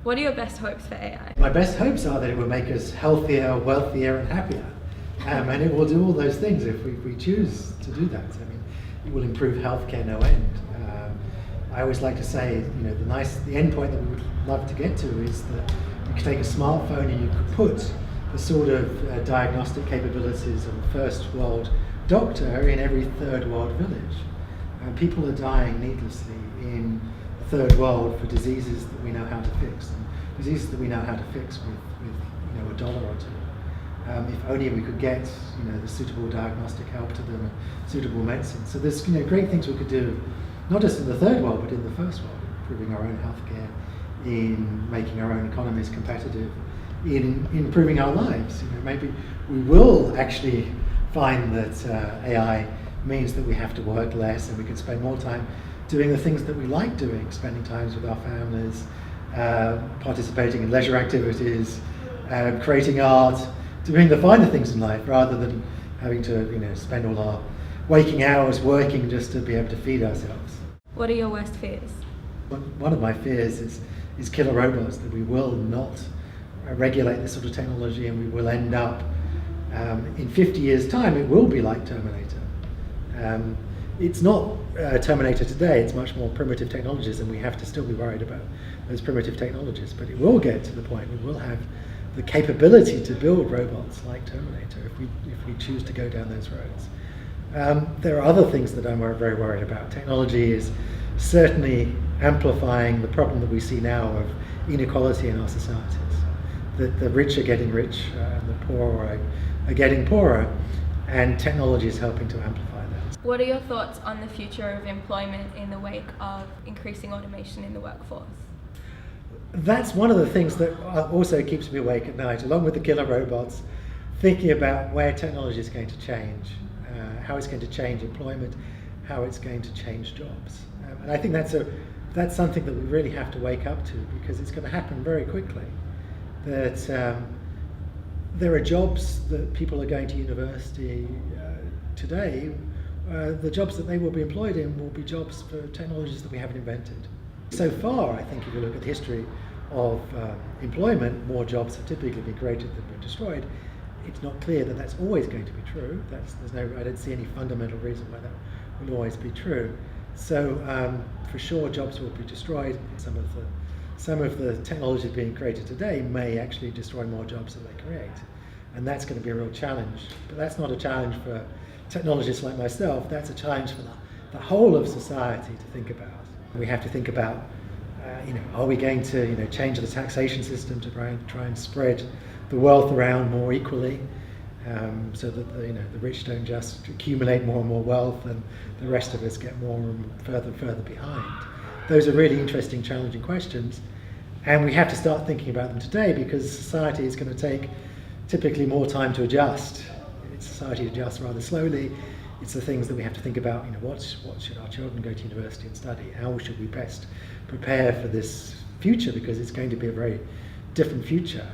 What are your best hopes for AI? My best hopes are that it will make us healthier, wealthier, and happier. And it will do all those things if we choose to do that. I mean, it will improve healthcare no end. I always like to say, the end point that we would love to get to is that you could take a smartphone and you could put the sort of diagnostic capabilities of a first world doctor in every third world village. People are dying needlessly in the third world for diseases that we know how to fix, and diseases that we know how to fix with $1 or two. If only we could get the suitable diagnostic help to them and suitable medicine. So there's great things we could do, not just in the third world, but in the first world, improving our own healthcare, in making our own economies competitive, in improving our lives. Maybe we will actually find that AI means that we have to work less and we can spend more time doing the things that we like doing, spending times with our families, participating in leisure activities, creating art, doing the finer things in life rather than having to spend all our waking hours working just to be able to feed ourselves. What are your worst fears? One of my fears is killer robots, that we will not regulate this sort of technology and we will end up, in 50 years' time, it will be like Terminator. It's not Terminator today, it's much more primitive technologies, and we have to still be worried about those primitive technologies, but it will get to the point we will have the capability to build robots like Terminator if we choose to go down those roads. There are other things that I'm very worried about. Technology is certainly amplifying the problem that we see now of inequality in our societies. The rich are getting rich, and the poor are getting poorer, and technology is helping to amplify that. What are your thoughts on the future of employment in the wake of increasing automation in the workforce? That's one of the things that also keeps me awake at night, along with the killer robots, thinking about where technology is going to change, how it's going to change employment, how it's going to change jobs. And I think that's something that we really have to wake up to, because it's going to happen very quickly. That there are jobs that people are going to university today, the jobs that they will be employed in will be jobs for technologies that we haven't invented. So far, I think if you look at the history of employment, more jobs have typically been created than been destroyed. It's not clear that that's always going to be true. I don't see any fundamental reason why that will always be true. So for sure, jobs will be destroyed. Some of the technology being created today may actually destroy more jobs than they create, and that's going to be a real challenge. But that's not a challenge for technologists like myself. That's a challenge for the whole of society to think about. We have to think about, are we going to change the taxation system to try and spread the wealth around more equally, so that the rich don't just accumulate more and more wealth and the rest of us get more and further behind. Those are really interesting, challenging questions, and we have to start thinking about them today, because society is going to take typically more time to adjust. Society adjusts rather slowly. It's the things that we have to think about. What should our children go to university and study? How should we best prepare for this future, because it's going to be a very different future.